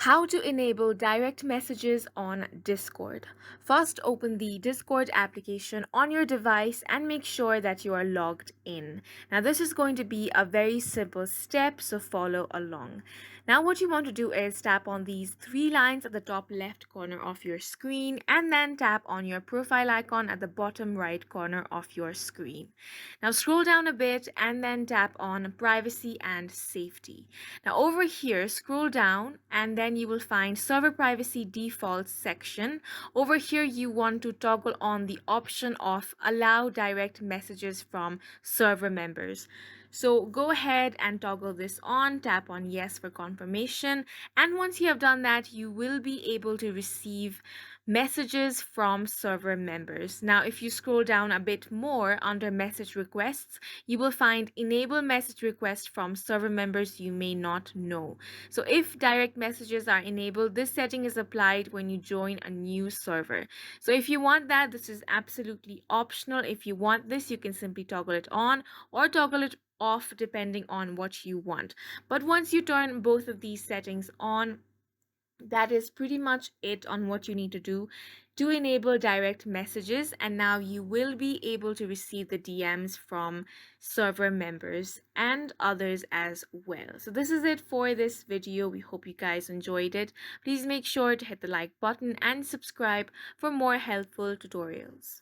How to enable direct messages on Discord. First, open the Discord application on your device and make sure that you are logged in. Now, this is going to be a very simple step, so follow along. Now, what you want to do is tap on these three lines at the top left corner of your screen and then tap on your profile icon at the bottom right corner of your screen. Now, scroll down a bit and then tap on privacy and safety. Now, over here, scroll down and then you will find server privacy defaults section. Over here, you want to toggle on the option of allow direct messages from server members. So go ahead and toggle this on, tap on yes for confirmation. And once you have done that, you will be able to receive messages from server members. Now, if you scroll down a bit more under message requests, you will find enable message requests from server members you may not know. So if direct messages are enabled, this setting is applied when you join a new server. So if you want that, this is absolutely optional. If you want this, you can simply toggle it on or toggle it off depending on what you want. But once you turn both of these settings on, that is pretty much it on what you need to do to enable direct messages, and now you will be able to receive the DMs from server members and others as well. So this is it for this video. We hope you guys enjoyed it. Please make sure to hit the like button and subscribe for more helpful tutorials.